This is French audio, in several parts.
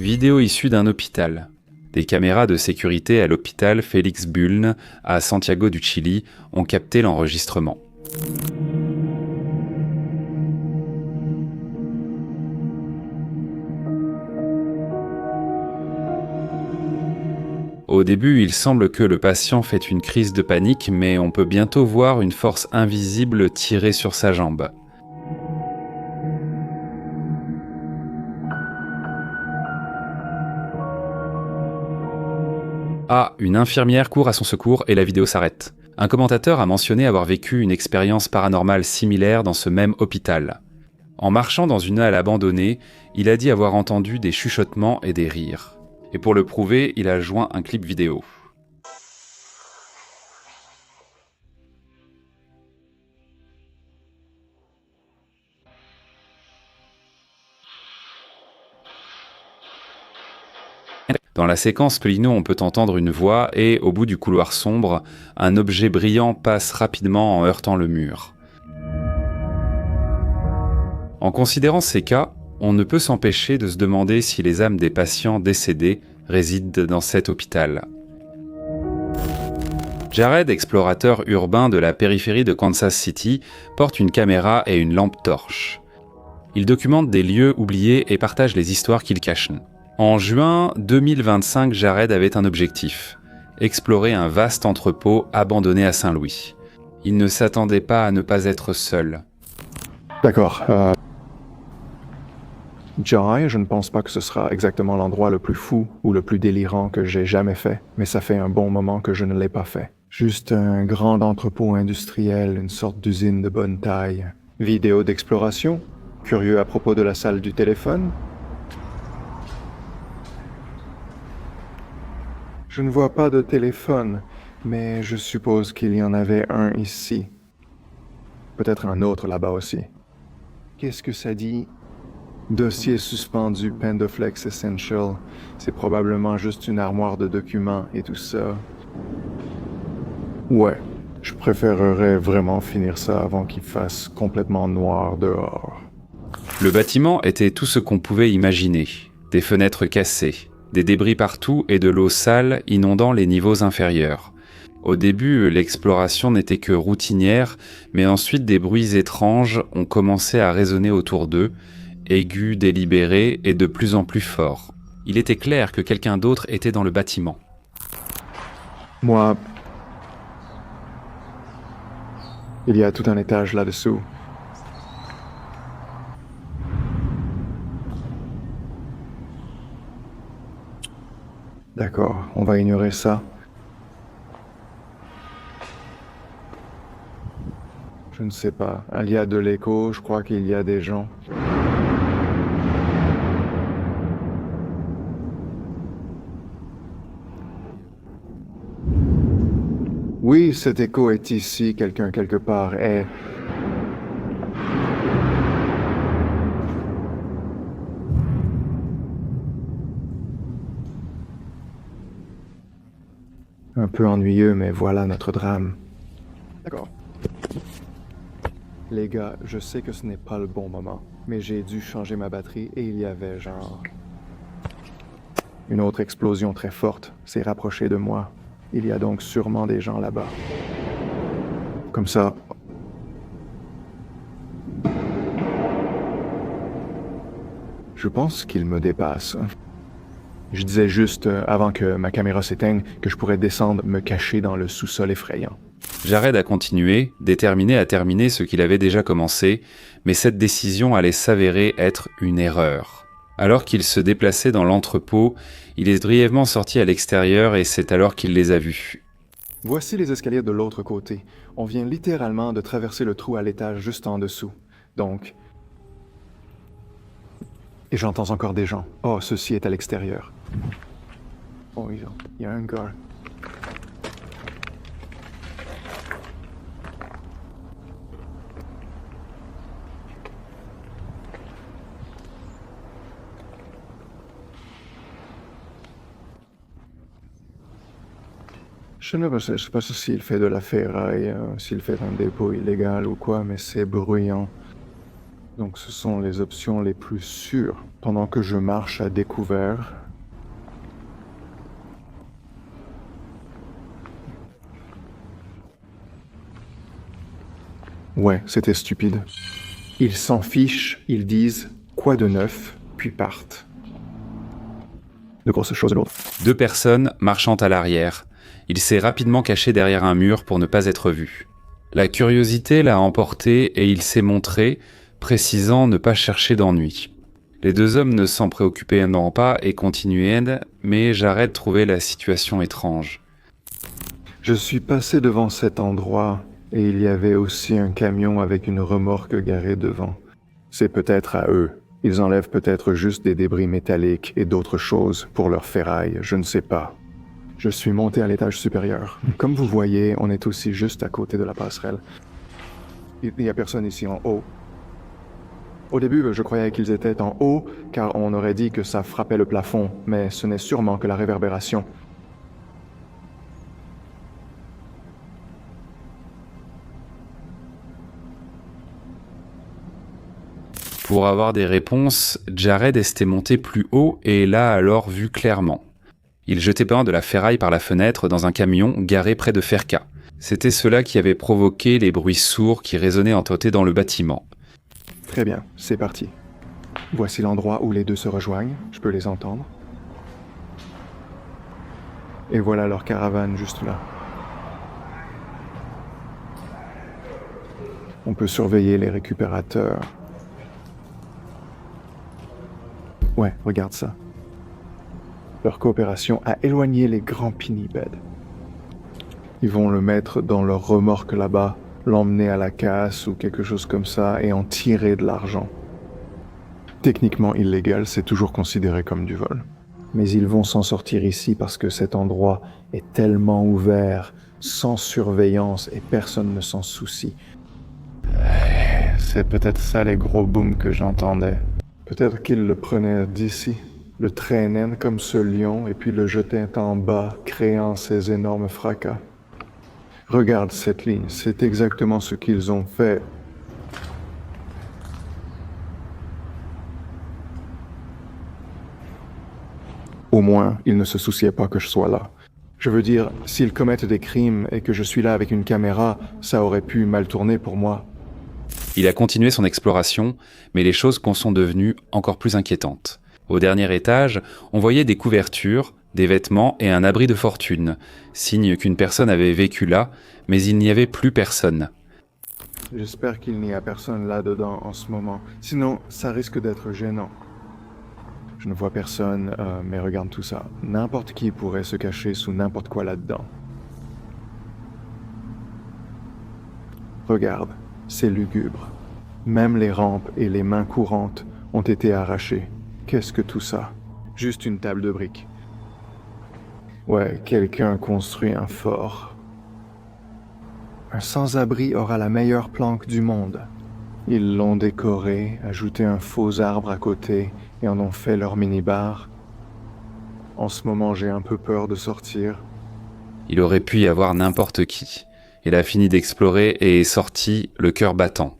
Vidéo issue d'un hôpital. Des caméras de sécurité à l'hôpital Félix Bulnes, à Santiago du Chili, ont capté l'enregistrement. Au début, il semble que le patient fait une crise de panique, mais on peut bientôt voir une force invisible tirer sur sa jambe. Ah, une infirmière court à son secours et la vidéo s'arrête. Un commentateur a mentionné avoir vécu une expérience paranormale similaire dans ce même hôpital. En marchant dans une halle abandonnée, il a dit avoir entendu des chuchotements et des rires. Et pour le prouver, il a joint un clip vidéo. Dans la séquence Polino, on peut entendre une voix et, au bout du couloir sombre, un objet brillant passe rapidement en heurtant le mur. En considérant ces cas, on ne peut s'empêcher de se demander si les âmes des patients décédés résident dans cet hôpital. Jared, explorateur urbain de la périphérie de Kansas City, porte une caméra et une lampe torche. Il documente des lieux oubliés et partage les histoires qu'il cache. En juin 2025, Jared avait un objectif: explorer un vaste entrepôt abandonné à Saint-Louis. Il ne s'attendait pas à ne pas être seul. D'accord. Jai, je ne pense pas que ce sera exactement l'endroit le plus fou ou le plus délirant que j'ai jamais fait, mais ça fait un bon moment que je ne l'ai pas fait. Juste un grand entrepôt industriel, une sorte d'usine de bonne taille. Vidéo d'exploration? Curieux à propos de la salle du téléphone? Je ne vois pas de téléphone, mais je suppose qu'il y en avait un ici. Peut-être un autre là-bas aussi. Qu'est-ce que ça dit? Dossier suspendu Pendoflex Essential. C'est probablement juste une armoire de documents et tout ça. Ouais, je préférerais vraiment finir ça avant qu'il fasse complètement noir dehors. Le bâtiment était tout ce qu'on pouvait imaginer. Des fenêtres cassées, des débris partout et de l'eau sale inondant les niveaux inférieurs. Au début, l'exploration n'était que routinière, mais ensuite des bruits étranges ont commencé à résonner autour d'eux, aigus, délibérés et de plus en plus forts. Il était clair que quelqu'un d'autre était dans le bâtiment. Moi, il y a tout un étage là-dessous. D'accord, on va ignorer ça. Je ne sais pas. Il y a de l'écho, je crois qu'il y a des gens. Oui, cet écho est ici, quelqu'un quelque part est... Un peu ennuyeux, mais voilà notre drame. D'accord. Les gars, je sais que ce n'est pas le bon moment, mais j'ai dû changer ma batterie et il y avait genre... Une autre explosion très forte s'est rapprochée de moi. Il y a donc sûrement des gens là-bas. Comme ça... Je pense qu'ils me dépassent. Je disais juste, avant que ma caméra s'éteigne, que je pourrais descendre me cacher dans le sous-sol effrayant. Jared a continué, déterminé à terminer ce qu'il avait déjà commencé, mais cette décision allait s'avérer être une erreur. Alors qu'il se déplaçait dans l'entrepôt, il est brièvement sorti à l'extérieur et c'est alors qu'il les a vus. Voici les escaliers de l'autre côté. On vient littéralement de traverser le trou à l'étage juste en dessous. Donc... Et j'entends encore des gens. Oh, ceci est à l'extérieur. Oh, il y a un gars. Je ne sais pas s'il fait de la ferraille, s'il fait un dépôt illégal ou quoi, mais c'est bruyant. Donc ce sont les options les plus sûres. Pendant que je marche à découvert, ouais, c'était stupide. Ils s'en fichent, ils disent « quoi de neuf ?» puis partent. De grosses choses lourdes. 2 personnes marchant à l'arrière. Il s'est rapidement caché derrière un mur pour ne pas être vu. La curiosité l'a emporté et il s'est montré, précisant ne pas chercher d'ennui. Les 2 hommes ne s'en préoccupaient pas et continuaient, mais Jared trouvait la situation étrange. Je suis passé devant cet endroit et il y avait aussi un camion avec une remorque garée devant. C'est peut-être à eux. Ils enlèvent peut-être juste des débris métalliques et d'autres choses pour leur ferraille, je ne sais pas. Je suis monté à l'étage supérieur. Comme vous voyez, on est aussi juste à côté de la passerelle. Il n'y a personne ici en haut. Au début, je croyais qu'ils étaient en haut, car on aurait dit que ça frappait le plafond, mais ce n'est sûrement que la réverbération. Pour avoir des réponses, Jared était monté plus haut et l'a alors vu clairement. Il jetait de la ferraille par la fenêtre dans un camion garé près de Ferka. C'était cela qui avait provoqué les bruits sourds qui résonnaient entêtés dans le bâtiment. Très bien, c'est parti. Voici l'endroit où les 2 se rejoignent, je peux les entendre. Et voilà leur caravane juste là. On peut surveiller les récupérateurs. Ouais, regarde ça. Leur coopération a éloigné les grands pinnibeds. Ils vont le mettre dans leur remorque là-bas, l'emmener à la casse ou quelque chose comme ça et en tirer de l'argent. Techniquement illégal, c'est toujours considéré comme du vol. Mais ils vont s'en sortir ici parce que cet endroit est tellement ouvert, sans surveillance et personne ne s'en soucie. C'est peut-être ça les gros booms que j'entendais. Peut-être qu'ils le prenaient d'ici, le traînaient comme ce lion et puis le jetaient en bas, créant ces énormes fracas. Regarde cette ligne, c'est exactement ce qu'ils ont fait. Au moins, ils ne se souciaient pas que je sois là. Je veux dire, s'ils commettent des crimes et que je suis là avec une caméra, ça aurait pu mal tourner pour moi. Il a continué son exploration, mais les choses sont devenues encore plus inquiétantes. Au dernier étage, on voyait des couvertures, des vêtements et un abri de fortune, signe qu'une personne avait vécu là, mais il n'y avait plus personne. J'espère qu'il n'y a personne là-dedans en ce moment, sinon ça risque d'être gênant. Je ne vois personne, mais regarde tout ça. N'importe qui pourrait se cacher sous n'importe quoi là-dedans. Regarde, c'est lugubre. Même les rampes et les mains courantes ont été arrachées. Qu'est-ce que tout ça? Juste une table de briques. Ouais, quelqu'un construit un fort. Un sans-abri aura la meilleure planque du monde. Ils l'ont décoré, ajouté un faux arbre à côté et en ont fait leur mini-bar. En ce moment, j'ai un peu peur de sortir. Il aurait pu y avoir n'importe qui. Il a fini d'explorer et est sorti, le cœur battant.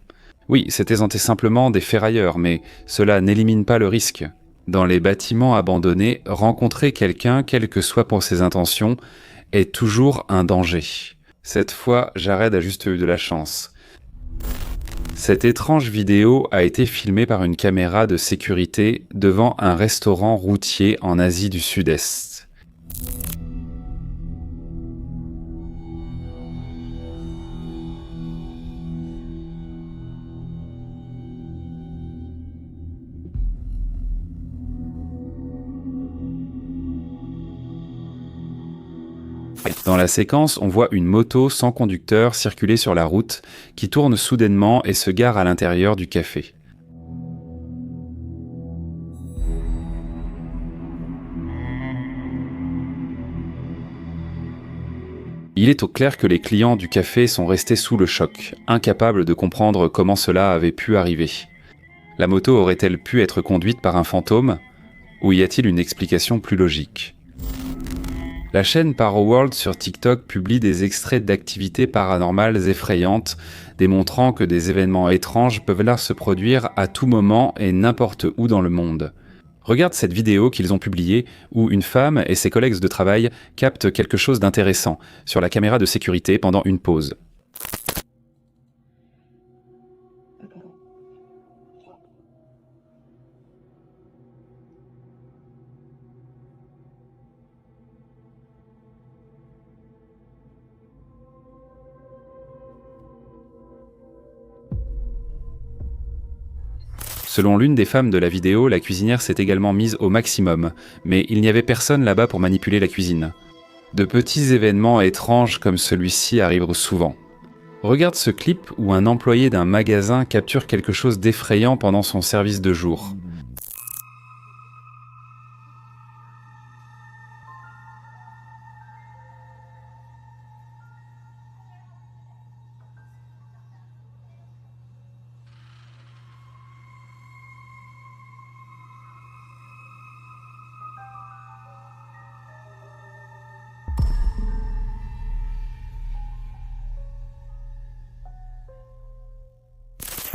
Oui, c'était simplement des ferrailleurs, mais cela n'élimine pas le risque. Dans les bâtiments abandonnés, rencontrer quelqu'un, quelles que soient pour ses intentions, est toujours un danger. Cette fois, Jared a juste eu de la chance. Cette étrange vidéo a été filmée par une caméra de sécurité devant un restaurant routier en Asie du Sud-Est. Dans la séquence, on voit une moto sans conducteur circuler sur la route, qui tourne soudainement et se gare à l'intérieur du café. Il est au clair que les clients du café sont restés sous le choc, incapables de comprendre comment cela avait pu arriver. La moto aurait-elle pu être conduite par un fantôme ? Ou y a-t-il une explication plus logique ? La chaîne Paraworld sur TikTok publie des extraits d'activités paranormales effrayantes, démontrant que des événements étranges peuvent là se produire à tout moment et n'importe où dans le monde. Regarde cette vidéo qu'ils ont publiée où une femme et ses collègues de travail captent quelque chose d'intéressant sur la caméra de sécurité pendant une pause. Selon l'une des femmes de la vidéo, la cuisinière s'est également mise au maximum, mais il n'y avait personne là-bas pour manipuler la cuisine. De petits événements étranges comme celui-ci arrivent souvent. Regarde ce clip où un employé d'un magasin capture quelque chose d'effrayant pendant son service de jour.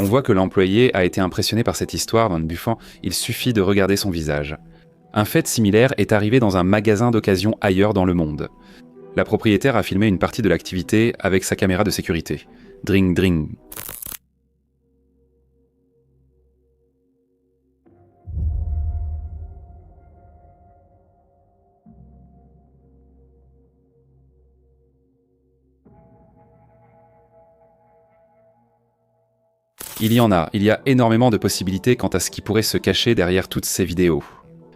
On voit que l'employé a été impressionné par cette histoire Van Buffon, il suffit de regarder son visage. Un fait similaire est arrivé dans un magasin d'occasion ailleurs dans le monde. La propriétaire a filmé une partie de l'activité avec sa caméra de sécurité. Dring dring. Il y a énormément de possibilités quant à ce qui pourrait se cacher derrière toutes ces vidéos.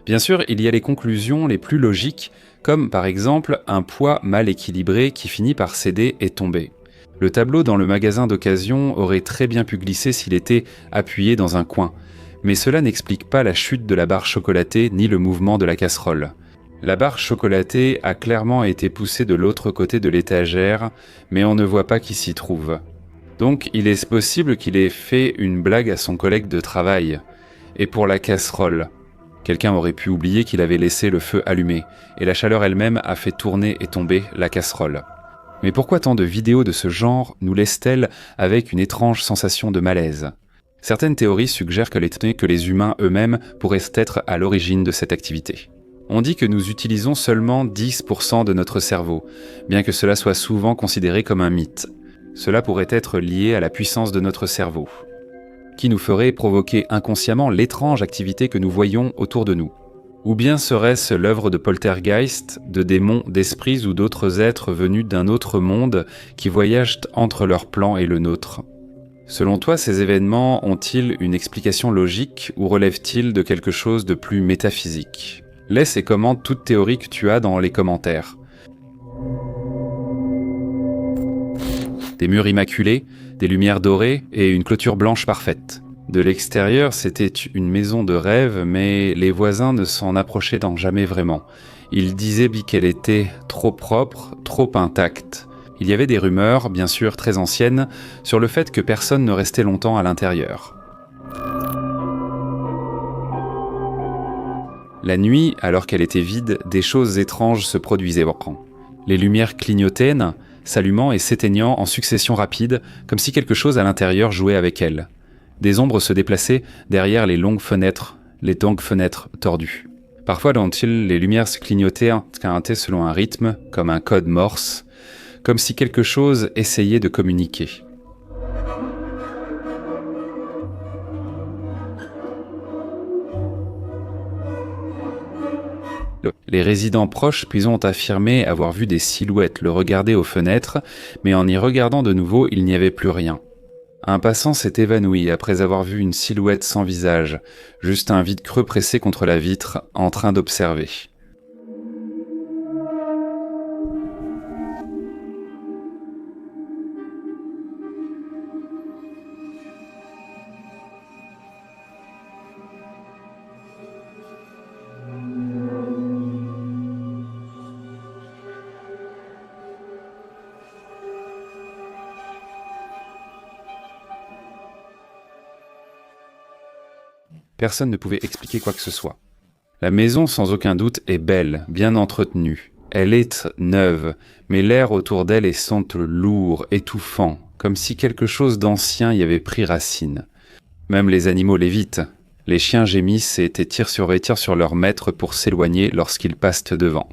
Bien sûr, il y a les conclusions les plus logiques, comme par exemple un poids mal équilibré qui finit par céder et tomber. Le tableau dans le magasin d'occasion aurait très bien pu glisser s'il était appuyé dans un coin, mais cela n'explique pas la chute de la barre chocolatée ni le mouvement de la casserole. La barre chocolatée a clairement été poussée de l'autre côté de l'étagère, mais on ne voit pas qui s'y trouve. Donc il est possible qu'il ait fait une blague à son collègue de travail. Et pour la casserole, quelqu'un aurait pu oublier qu'il avait laissé le feu allumé, et la chaleur elle-même a fait tourner et tomber la casserole. Mais pourquoi tant de vidéos de ce genre nous laissent-elles avec une étrange sensation de malaise ? Certaines théories suggèrent que les humains eux-mêmes pourraient être à l'origine de cette activité. On dit que nous utilisons seulement 10% de notre cerveau, bien que cela soit souvent considéré comme un mythe. Cela pourrait être lié à la puissance de notre cerveau, qui nous ferait provoquer inconsciemment l'étrange activité que nous voyons autour de nous. Ou bien serait-ce l'œuvre de poltergeist, de démons, d'esprits ou d'autres êtres venus d'un autre monde qui voyagent entre leur plan et le nôtre ? Selon toi, ces événements ont-ils une explication logique ou relèvent-ils de quelque chose de plus métaphysique ? Laisse et commente toute théorie que tu as dans les commentaires. Des murs immaculés, des lumières dorées et une clôture blanche parfaite. De l'extérieur, c'était une maison de rêve, mais les voisins ne s'en approchaient jamais vraiment. Ils disaient qu'elle était trop propre, trop intacte. Il y avait des rumeurs, bien sûr très anciennes, sur le fait que personne ne restait longtemps à l'intérieur. La nuit, alors qu'elle était vide, des choses étranges se produisaient. Les lumières clignotaient, s'allumant et s'éteignant en succession rapide, comme si quelque chose à l'intérieur jouait avec elle. Des ombres se déplaçaient derrière les longues fenêtres tordues. Parfois, les lumières se clignotaient selon un rythme, comme un code morse, comme si quelque chose essayait de communiquer. Les résidents proches puis ont affirmé avoir vu des silhouettes le regarder aux fenêtres, mais en y regardant de nouveau, il n'y avait plus rien. Un passant s'est évanoui après avoir vu une silhouette sans visage, juste un vide creux pressé contre la vitre, en train d'observer. Personne ne pouvait expliquer quoi que ce soit. La maison, sans aucun doute, est belle, bien entretenue. elle est neuve, mais l'air autour d'elle est sente lourd, étouffant, comme si quelque chose d'ancien y avait pris racine. Même les animaux l'évitent. Les chiens gémissent et tirent sur leur maître pour s'éloigner lorsqu'ils passent devant.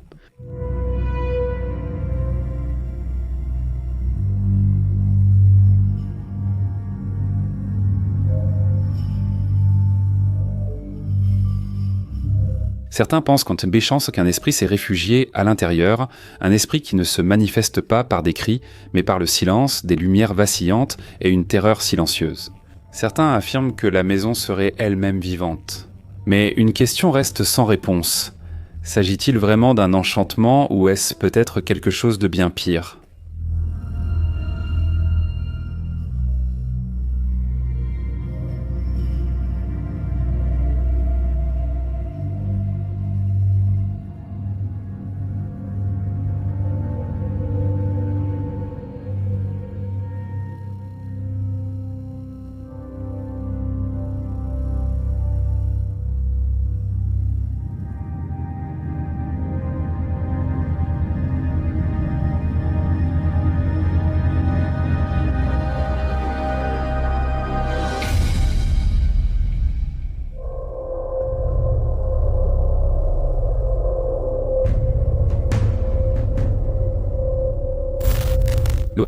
Certains pensent qu'en béchance qu'un esprit s'est réfugié à l'intérieur, un esprit qui ne se manifeste pas par des cris, mais par le silence, des lumières vacillantes et une terreur silencieuse. Certains affirment que la maison serait elle-même vivante. Mais une question reste sans réponse. S'agit-il vraiment d'un enchantement ou est-ce peut-être quelque chose de bien pire ?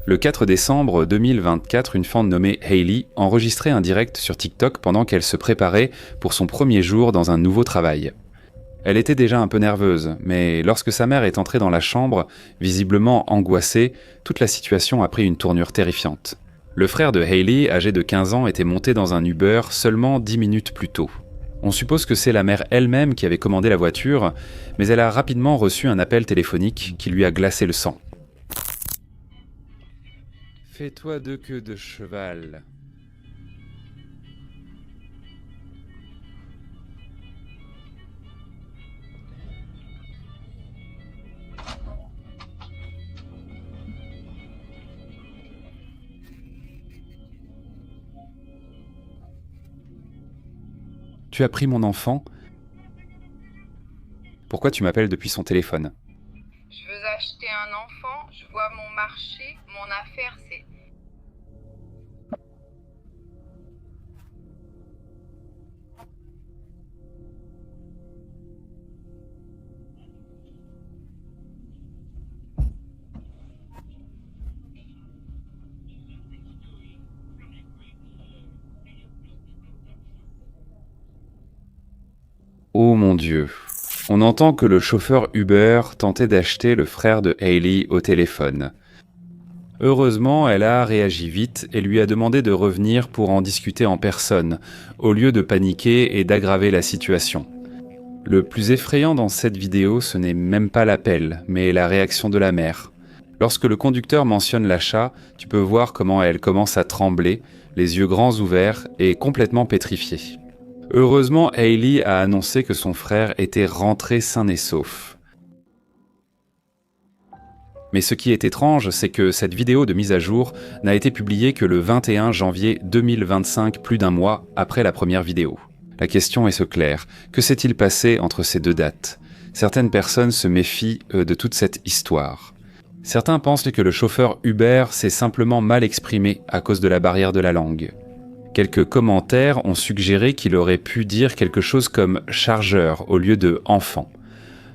Le 4 décembre 2024, une femme nommée Hailey enregistrait un direct sur TikTok pendant qu'elle se préparait pour son premier jour dans un nouveau travail. Elle était déjà un peu nerveuse, mais lorsque sa mère est entrée dans la chambre, visiblement angoissée, toute la situation a pris une tournure terrifiante. Le frère de Hailey, âgé de 15 ans, était monté dans un Uber seulement 10 minutes plus tôt. On suppose que c'est la mère elle-même qui avait commandé la voiture, mais elle a rapidement reçu un appel téléphonique qui lui a glacé le sang. Fais-toi deux queues de cheval. Tu as pris mon enfant ? Pourquoi tu m'appelles depuis son téléphone ? Je veux acheter un enfant, je vois mon marché, mon affaire c'est... Oh mon Dieu. On entend que le chauffeur Uber tentait d'acheter le frère de Hailey au téléphone. Heureusement, elle a réagi vite et lui a demandé de revenir pour en discuter en personne, au lieu de paniquer et d'aggraver la situation. Le plus effrayant dans cette vidéo, ce n'est même pas l'appel, mais la réaction de la mère. Lorsque le conducteur mentionne l'achat, tu peux voir comment elle commence à trembler, les yeux grands ouverts et complètement pétrifiée. Heureusement, Hailey a annoncé que son frère était rentré sain et sauf. Mais ce qui est étrange, c'est que cette vidéo de mise à jour n'a été publiée que le 21 janvier 2025, plus d'un mois après la première vidéo. La question est claire. Que s'est-il passé entre ces deux dates ? Certaines personnes se méfient de toute cette histoire. Certains pensent que le chauffeur Uber s'est simplement mal exprimé à cause de la barrière de la langue. Quelques commentaires ont suggéré qu'il aurait pu dire quelque chose comme « chargeur » au lieu de « enfant ».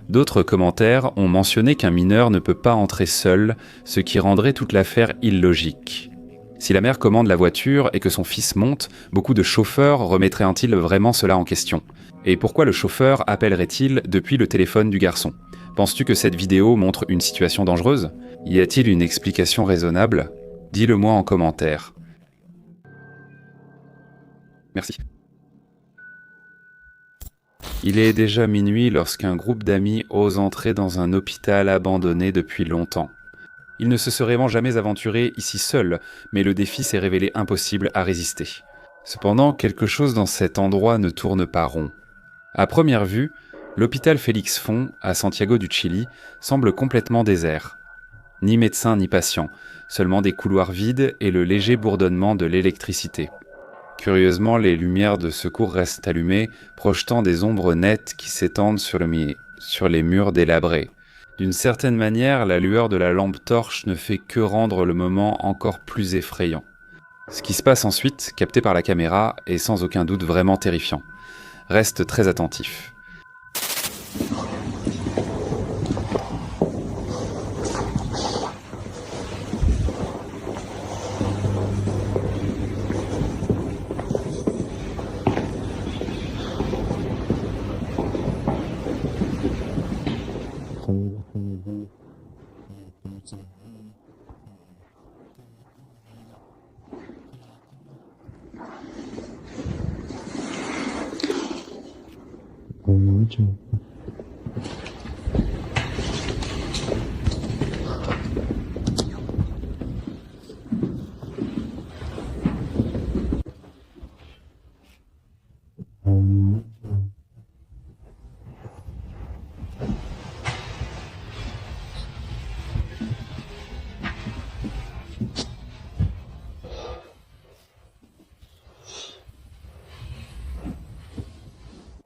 D'autres commentaires ont mentionné qu'un mineur ne peut pas entrer seul, ce qui rendrait toute l'affaire illogique. Si la mère commande la voiture et que son fils monte, beaucoup de chauffeurs remettraient-ils vraiment cela en question ? Et pourquoi le chauffeur appellerait-il depuis le téléphone du garçon ? Penses-tu que cette vidéo montre une situation dangereuse ? Y a-t-il une explication raisonnable ? Dis-le-moi en commentaire. Merci. Il est déjà minuit lorsqu'un groupe d'amis ose entrer dans un hôpital abandonné depuis longtemps. Ils ne se seraient jamais aventurés ici seuls, mais le défi s'est révélé impossible à résister. Cependant, quelque chose dans cet endroit ne tourne pas rond. À première vue, l'hôpital Félix Font, à Santiago du Chili, semble complètement désert. Ni médecin ni patient, seulement des couloirs vides et le léger bourdonnement de l'électricité. Curieusement, les lumières de secours restent allumées, projetant des ombres nettes qui s'étendent sur les murs délabrés. D'une certaine manière, la lueur de la lampe torche ne fait que rendre le moment encore plus effrayant. Ce qui se passe ensuite, capté par la caméra, est sans aucun doute vraiment terrifiant. Reste très attentif.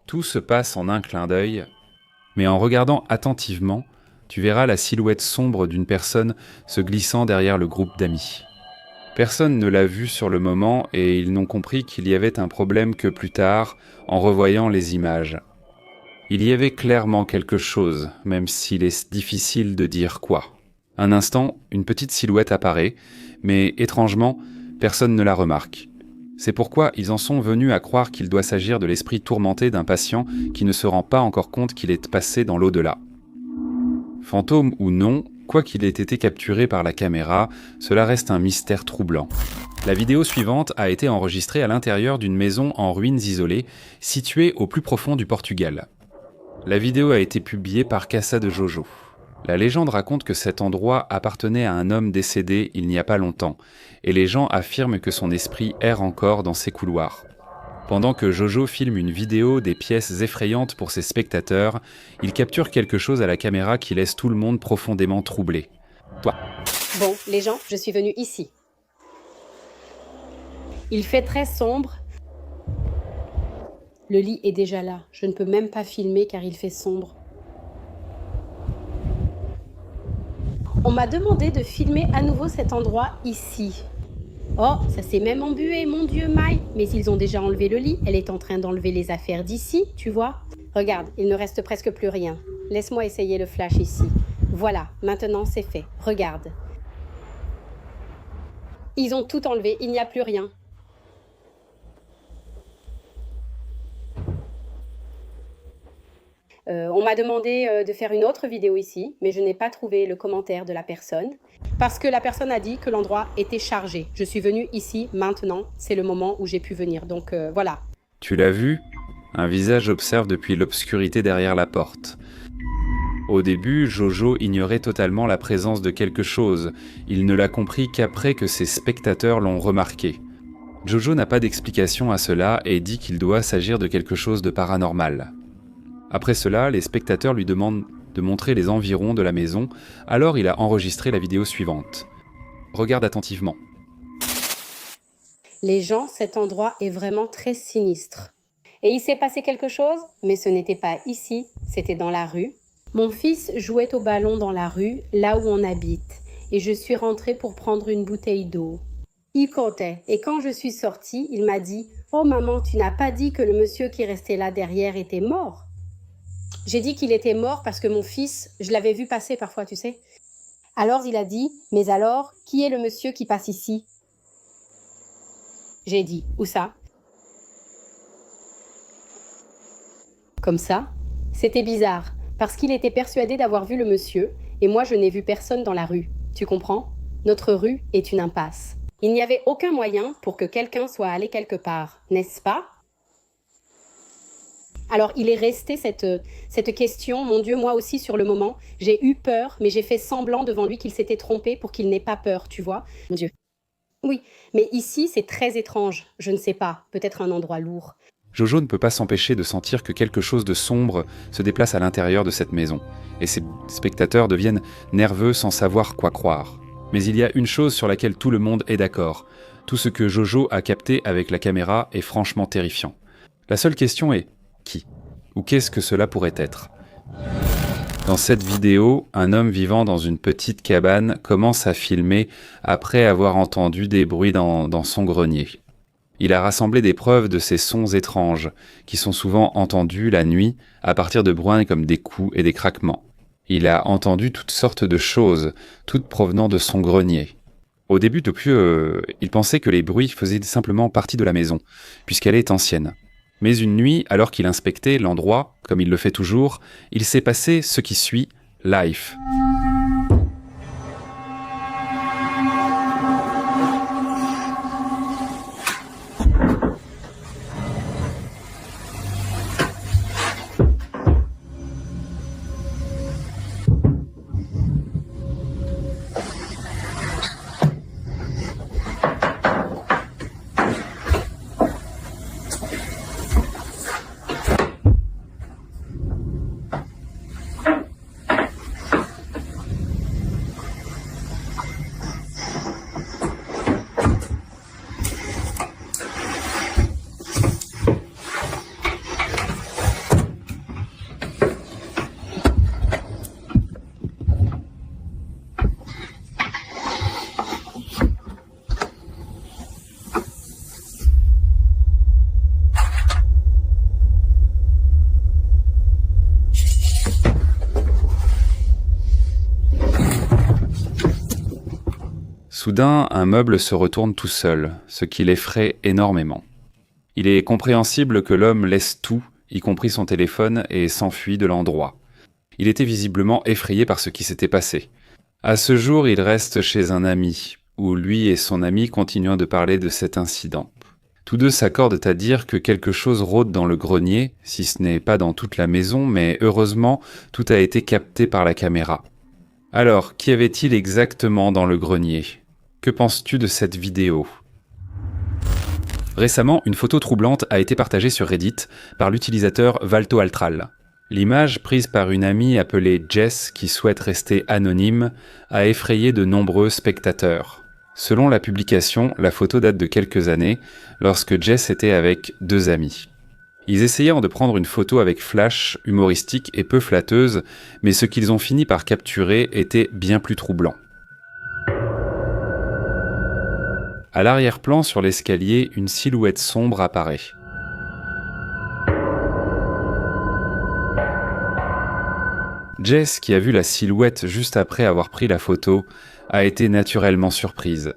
Tout se passe en un clin d'œil, mais en regardant attentivement, tu verras la silhouette sombre d'une personne se glissant derrière le groupe d'amis. Personne ne l'a vu sur le moment et ils n'ont compris qu'il y avait un problème que plus tard, en revoyant les images. Il y avait clairement quelque chose, même s'il est difficile de dire quoi. Un instant, une petite silhouette apparaît, mais étrangement, personne ne la remarque. C'est pourquoi ils en sont venus à croire qu'il doit s'agir de l'esprit tourmenté d'un patient qui ne se rend pas encore compte qu'il est passé dans l'au-delà. Fantôme ou non, quoi qu'il ait été capturé par la caméra, cela reste un mystère troublant. La vidéo suivante a été enregistrée à l'intérieur d'une maison en ruines isolées, située au plus profond du Portugal. La vidéo a été publiée par Casa de Jojo. La légende raconte que cet endroit appartenait à un homme décédé il n'y a pas longtemps, et les gens affirment que son esprit erre encore dans ces couloirs. Pendant que Jojo filme une vidéo des pièces effrayantes pour ses spectateurs, il capture quelque chose à la caméra qui laisse tout le monde profondément troublé. Toi. Bon, les gens, je suis venue ici. Il fait très sombre. Le lit est déjà là. Je ne peux même pas filmer car il fait sombre. On m'a demandé de filmer à nouveau cet endroit ici. Oh, ça s'est même embué, mon Dieu, Maï. Mais ils ont déjà enlevé le lit. Elle est en train d'enlever les affaires d'ici, tu vois. Regarde, il ne reste presque plus rien. Laisse-moi essayer le flash ici. Voilà, maintenant c'est fait. Regarde. Ils ont tout enlevé, il n'y a plus rien. On m'a demandé de faire une autre vidéo ici, mais je n'ai pas trouvé le commentaire de la personne, parce que la personne a dit que l'endroit était chargé. Je suis venue ici, maintenant, c'est le moment où j'ai pu venir, donc voilà. Tu l'as vu ? Un visage observe depuis l'obscurité derrière la porte. Au début, Jojo ignorait totalement la présence de quelque chose. Il ne l'a compris qu'après que ses spectateurs l'ont remarqué. Jojo n'a pas d'explication à cela et dit qu'il doit s'agir de quelque chose de paranormal. Après cela, les spectateurs lui demandent de montrer les environs de la maison, alors il a enregistré la vidéo suivante. Regarde attentivement. Les gens, cet endroit est vraiment très sinistre. Et il s'est passé quelque chose, mais ce n'était pas ici, c'était dans la rue. Mon fils jouait au ballon dans la rue, là où on habite, et je suis rentrée pour prendre une bouteille d'eau. Il comptait, et quand je suis sortie, il m'a dit « Oh maman, tu n'as pas dit que le monsieur qui restait là derrière était mort ?» J'ai dit qu'il était mort parce que mon fils, je l'avais vu passer parfois, tu sais. Alors il a dit « Mais alors, qui est le monsieur qui passe ici ?» J'ai dit « Où ça ?» Comme ça, c'était bizarre, parce qu'il était persuadé d'avoir vu le monsieur, et moi je n'ai vu personne dans la rue. Tu comprends ? Notre rue est une impasse. Il n'y avait aucun moyen pour que quelqu'un soit allé quelque part, n'est-ce pas ? Alors, il est resté cette question, mon Dieu, moi aussi, sur le moment, j'ai eu peur, mais j'ai fait semblant devant lui qu'il s'était trompé pour qu'il n'ait pas peur, tu vois, mon Dieu. Oui, mais ici, c'est très étrange, je ne sais pas, peut-être un endroit lourd. Jojo ne peut pas s'empêcher de sentir que quelque chose de sombre se déplace à l'intérieur de cette maison, et ses spectateurs deviennent nerveux sans savoir quoi croire. Mais il y a une chose sur laquelle tout le monde est d'accord. Tout ce que Jojo a capté avec la caméra est franchement terrifiant. La seule question est qui ? Ou qu'est-ce que cela pourrait être ? Dans cette vidéo, un homme vivant dans une petite cabane commence à filmer après avoir entendu des bruits dans son grenier. Il a rassemblé des preuves de ces sons étranges, qui sont souvent entendus la nuit à partir de bruits comme des coups et des craquements. Il a entendu toutes sortes de choses, toutes provenant de son grenier. Au début, il pensait que les bruits faisaient simplement partie de la maison, puisqu'elle est ancienne. Mais une nuit, alors qu'il inspectait l'endroit, comme il le fait toujours, il s'est passé ce qui suit, live. Soudain, un meuble se retourne tout seul, ce qui l'effraie énormément. Il est compréhensible que l'homme laisse tout, y compris son téléphone, et s'enfuit de l'endroit. Il était visiblement effrayé par ce qui s'était passé. À ce jour, il reste chez un ami, où lui et son ami continuent de parler de cet incident. Tous deux s'accordent à dire que quelque chose rôde dans le grenier, si ce n'est pas dans toute la maison, mais heureusement, tout a été capté par la caméra. Alors, qu'y avait-il exactement dans le grenier ? Que penses-tu de cette vidéo ? Récemment, une photo troublante a été partagée sur Reddit par l'utilisateur ValtoAltral. L'image, prise par une amie appelée Jess, qui souhaite rester anonyme, a effrayé de nombreux spectateurs. Selon la publication, la photo date de quelques années, lorsque Jess était avec deux amis. Ils essayaient de prendre une photo avec flash, humoristique et peu flatteuse, mais ce qu'ils ont fini par capturer était bien plus troublant. À l'arrière-plan, sur l'escalier, une silhouette sombre apparaît. Jess, qui a vu la silhouette juste après avoir pris la photo, a été naturellement surprise.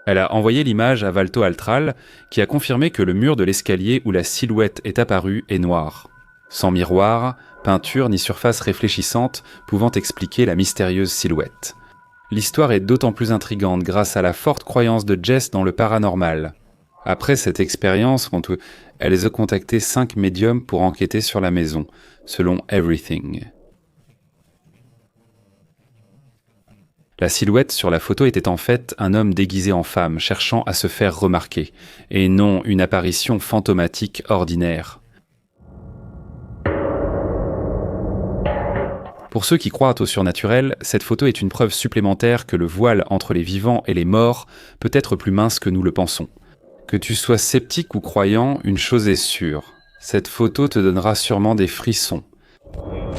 Elle a envoyé l'image à ValtoAltral, qui a confirmé que le mur de l'escalier où la silhouette est apparue est noir. Sans miroir, peinture ni surface réfléchissante pouvant expliquer la mystérieuse silhouette. L'histoire est d'autant plus intrigante grâce à la forte croyance de Jess dans le paranormal. Après cette expérience, elle a contacté 5 médiums pour enquêter sur la maison, selon Everything. La silhouette sur la photo était en fait un homme déguisé en femme, cherchant à se faire remarquer, et non une apparition fantomatique ordinaire. Pour ceux qui croient au surnaturel, cette photo est une preuve supplémentaire que le voile entre les vivants et les morts peut être plus mince que nous le pensons. Que tu sois sceptique ou croyant, une chose est sûre, cette photo te donnera sûrement des frissons.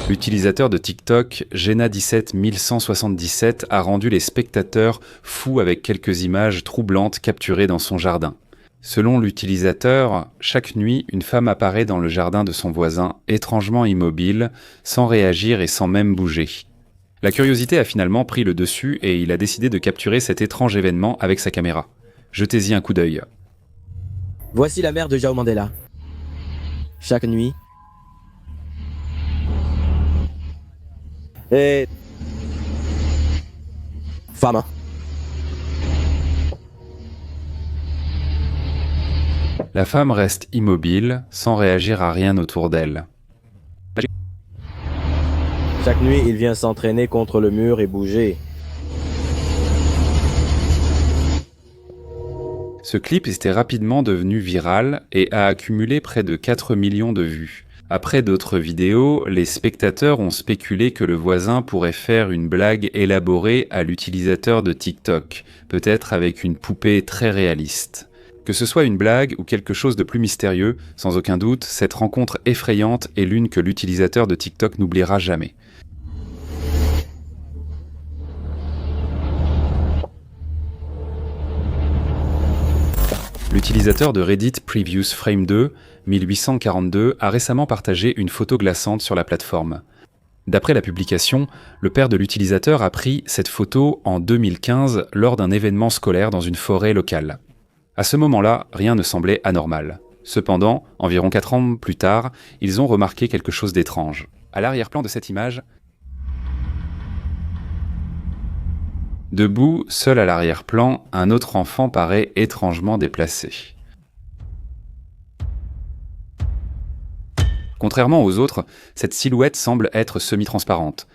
L'utilisateur de TikTok, Gena17177, a rendu les spectateurs fous avec quelques images troublantes capturées dans son jardin. Selon l'utilisateur, chaque nuit, une femme apparaît dans le jardin de son voisin, étrangement immobile, sans réagir et sans même bouger. La curiosité a finalement pris le dessus et il a décidé de capturer cet étrange événement avec sa caméra. Jetez-y un coup d'œil. Voici la mère de Jao Mandela. Chaque nuit. Et... femme. La femme reste immobile, sans réagir à rien autour d'elle. Chaque nuit, il vient s'entraîner contre le mur et bouger. Ce clip était rapidement devenu viral et a accumulé près de 4 millions de vues. Après d'autres vidéos, les spectateurs ont spéculé que le voisin pourrait faire une blague élaborée à l'utilisateur de TikTok, peut-être avec une poupée très réaliste. Que ce soit une blague ou quelque chose de plus mystérieux, sans aucun doute, cette rencontre effrayante est l'une que l'utilisateur de TikTok n'oubliera jamais. L'utilisateur de Reddit Previous Frame 2, 1842, a récemment partagé une photo glaçante sur la plateforme. D'après la publication, le père de l'utilisateur a pris cette photo en 2015 lors d'un événement scolaire dans une forêt locale. À ce moment-là, rien ne semblait anormal. Cependant, environ 4 ans plus tard, ils ont remarqué quelque chose d'étrange. À l'arrière-plan de cette image, debout, seul à l'arrière-plan, un autre enfant paraît étrangement déplacé. Contrairement aux autres, cette silhouette semble être semi-transparente.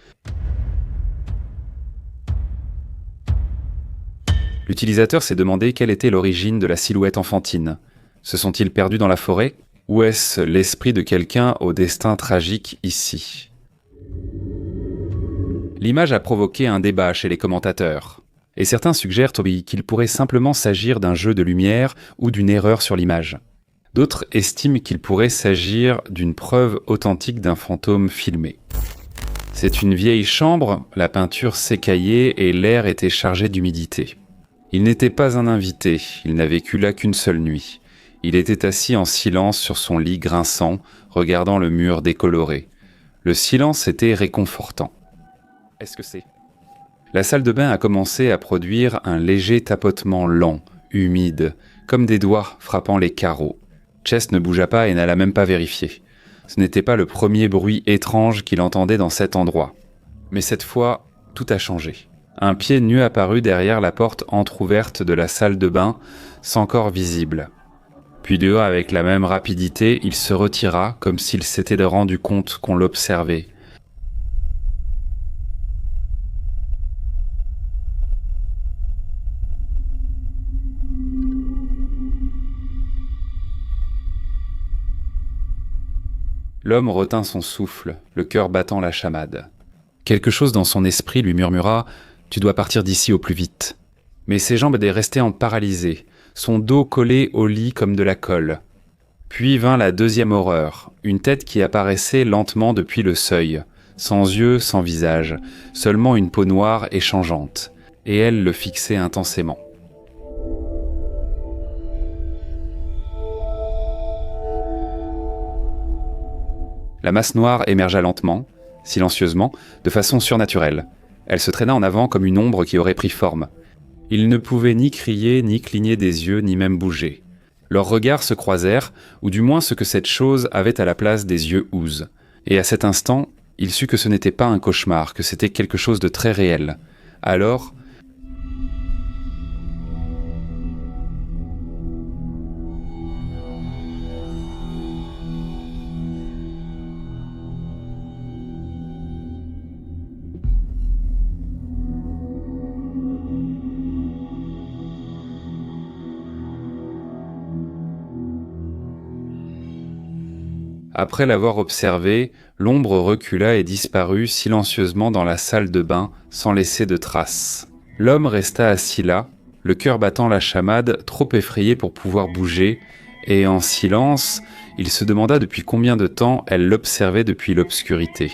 L'utilisateur s'est demandé quelle était l'origine de la silhouette enfantine. Se sont-ils perdus dans la forêt? Ou est-ce l'esprit de quelqu'un au destin tragique ici? L'image a provoqué un débat chez les commentateurs. Et certains suggèrent qu'il pourrait simplement s'agir d'un jeu de lumière ou d'une erreur sur l'image. D'autres estiment qu'il pourrait s'agir d'une preuve authentique d'un fantôme filmé. C'est une vieille chambre, la peinture s'écaillait et l'air était chargé d'humidité. Il n'était pas un invité, il n'a vécu là qu'une seule nuit. Il était assis en silence sur son lit grinçant, regardant le mur décoloré. Le silence était réconfortant. Est-ce que c'est? La salle de bain a commencé à produire un léger tapotement lent, humide, comme des doigts frappant les carreaux. Chess ne bougea pas et n'alla même pas vérifier. Ce n'était pas le premier bruit étrange qu'il entendait dans cet endroit. Mais cette fois, tout a changé. Un pied nu apparut derrière la porte entr'ouverte de la salle de bain, sans corps visible. Puis dehors, avec la même rapidité, il se retira, comme s'il s'était rendu compte qu'on l'observait. L'homme retint son souffle, le cœur battant la chamade. Quelque chose dans son esprit lui murmura « Tu dois partir d'ici au plus vite ». Mais ses jambes restaient en paralysées, son dos collé au lit comme de la colle. Puis vint la deuxième horreur, une tête qui apparaissait lentement depuis le seuil, sans yeux, sans visage, seulement une peau noire et changeante, et elle le fixait intensément. La masse noire émergea lentement, silencieusement, de façon surnaturelle. Elle se traîna en avant comme une ombre qui aurait pris forme. Ils ne pouvaient ni crier, ni cligner des yeux, ni même bouger. Leurs regards se croisèrent, ou du moins ce que cette chose avait à la place des yeux housses. Et à cet instant, il sut que ce n'était pas un cauchemar, que c'était quelque chose de très réel. Alors, après l'avoir observé, l'ombre recula et disparut silencieusement dans la salle de bain, sans laisser de traces. L'homme resta assis là, le cœur battant la chamade, trop effrayé pour pouvoir bouger, et en silence, il se demanda depuis combien de temps elle l'observait depuis l'obscurité.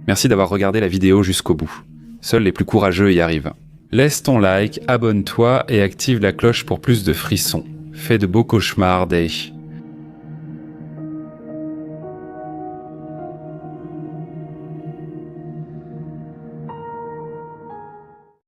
Merci d'avoir regardé la vidéo jusqu'au bout. Seuls les plus courageux y arrivent. Laisse ton like, abonne-toi et active la cloche pour plus de frissons. Fais de beaux cauchemars, Day.